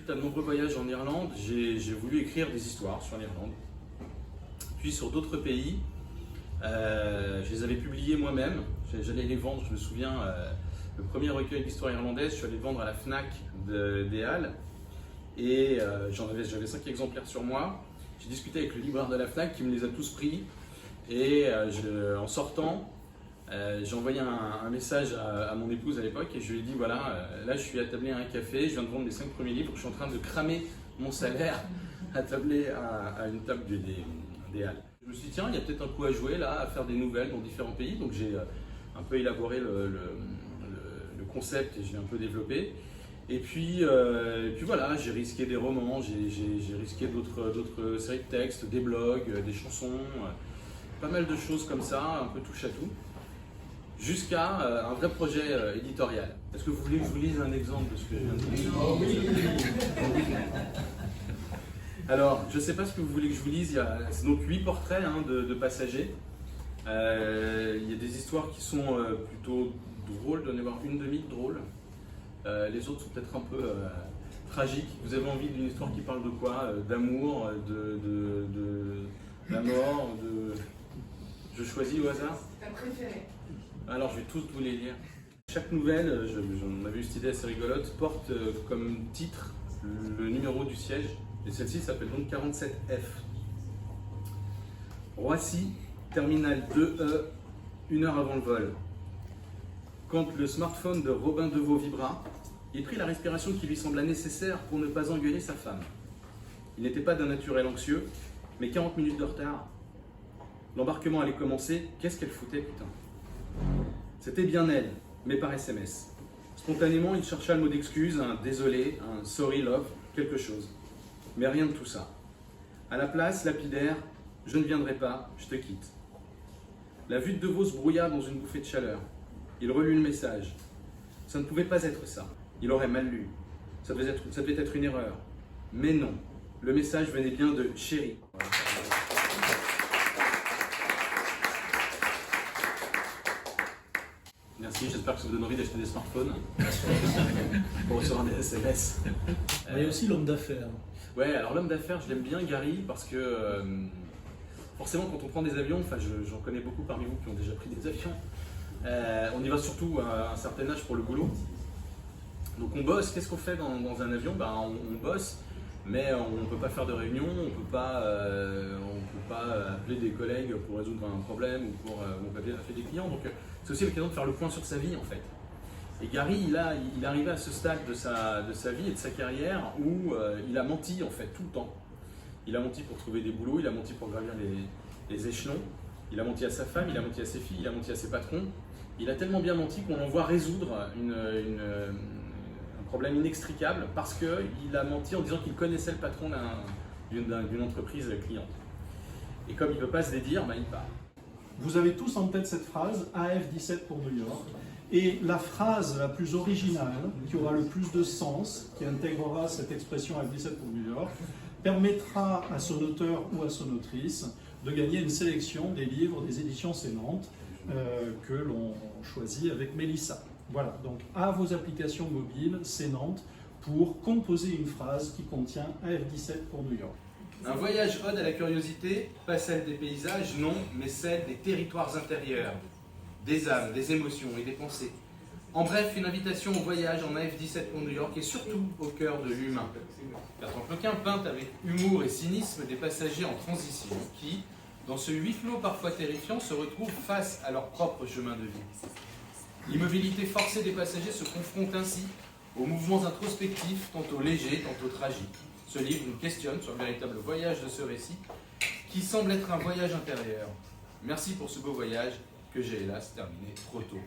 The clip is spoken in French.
suite à de nombreux voyages en Irlande, j'ai voulu écrire des histoires sur l'Irlande. Puis sur d'autres pays, je les avais publiées moi-même. J'allais les vendre, je me souviens, le premier recueil d'histoire irlandaise, je suis allé le vendre à la FNAC des Halles. Et j'avais 5 exemplaires sur moi. J'ai discuté avec le libraire de la FNAC qui me les a tous pris. Et en sortant, j'ai envoyé un message à mon épouse à l'époque et je lui ai dit voilà, là je suis attablé à un café, je viens de vendre les 5 premiers livres, je suis en train de cramer mon salaire attablé à une table des Halles. Je me suis dit tiens, il y a peut-être un coup à jouer là, à faire des nouvelles dans différents pays, donc j'ai un peu élaboré le concept et je l'ai un peu développé. Et puis voilà, j'ai risqué des romans, j'ai risqué d'autres séries de textes, des blogs, des chansons, pas mal de choses comme ça, un peu touche à tout. Jusqu'à un vrai projet éditorial. Est-ce que vous voulez que je vous lise un exemple de ce que je viens de dire? Alors, je ne sais pas ce que vous voulez que je vous lise. C'est donc 8 portraits de passagers. Il y a des histoires qui sont plutôt drôles, donnez voir une demi-drôle. Les autres sont peut-être un peu tragiques. Vous avez envie d'une histoire qui parle de quoi? D'amour, de la mort, Je choisis au hasard? Ta préférée? Alors, je vais tous vous les lire. Chaque nouvelle, j'en avais eu cette idée assez rigolote, porte comme titre le numéro du siège. Et celle-ci s'appelle donc 47F. Roissy, terminal 2E, 1 heure avant le vol. Quand le smartphone de Robin Deveau vibra, il prit la respiration qui lui sembla nécessaire pour ne pas engueuler sa femme. Il n'était pas d'un naturel anxieux, mais 40 minutes de retard. L'embarquement allait commencer, qu'est-ce qu'elle foutait, putain? C'était bien elle, mais par SMS. Spontanément, il chercha le mot d'excuse, un désolé, un sorry love, quelque chose. Mais rien de tout ça. À la place, lapidaire, je ne viendrai pas, je te quitte. La vue de Deveau se brouilla dans une bouffée de chaleur. Il relut le message. Ça ne pouvait pas être ça. Il aurait mal lu. Ça devait être une erreur. Mais non. Le message venait bien de chérie. Merci, j'espère que ça vous donne envie d'acheter des smartphones pour recevoir des SMS. Il y a aussi l'homme d'affaires. Ouais, alors l'homme d'affaires, je l'aime bien, Gary, parce que forcément, quand on prend des avions, enfin, j'en connais beaucoup parmi vous qui ont déjà pris des avions, on y va surtout à un certain âge pour le boulot. Donc on bosse, qu'est-ce qu'on fait dans un avion? On bosse, mais on ne peut pas faire de réunion, on ne peut pas appeler des collègues pour résoudre un problème ou pour appeler des clients. Donc c'est aussi l'occasion de faire le point sur sa vie en fait. Et Gary, il est arrivé à ce stade de sa vie et de sa carrière où il a menti en fait tout le temps. Il a menti pour trouver des boulots, il a menti pour gravir les échelons, il a menti à sa femme, il a menti à ses filles, il a menti à ses patrons. Il a tellement bien menti qu'on en voit résoudre un problème inextricable parce qu'il a menti en disant qu'il connaissait le patron d'une entreprise cliente. Et comme il ne peut pas se dédire, il part. Vous avez tous en tête cette phrase, AF17 pour New York. Et la phrase la plus originale, qui aura le plus de sens, qui intégrera cette expression AF17 pour New York, permettra à son auteur ou à son autrice de gagner une sélection des livres des éditions Sénantes que l'on choisit avec Mélissa. Voilà, donc à vos applications mobiles Sénantes pour composer une phrase qui contient AF17 pour New York. Un voyage ode à la curiosité, pas celle des paysages, non, mais celle des territoires intérieurs, des âmes, des émotions et des pensées. En bref, une invitation au voyage en AF17 pour New York et surtout au cœur de l'humain. Bertrand Cloquin peint avec humour et cynisme des passagers en transition qui, dans ce huis clos parfois terrifiant, se retrouvent face à leur propre chemin de vie. L'immobilité forcée des passagers se confronte ainsi aux mouvements introspectifs, tantôt légers, tantôt tragiques. Ce livre nous questionne sur le véritable voyage de ce récit, qui semble être un voyage intérieur. Merci pour ce beau voyage que j'ai hélas terminé trop tôt.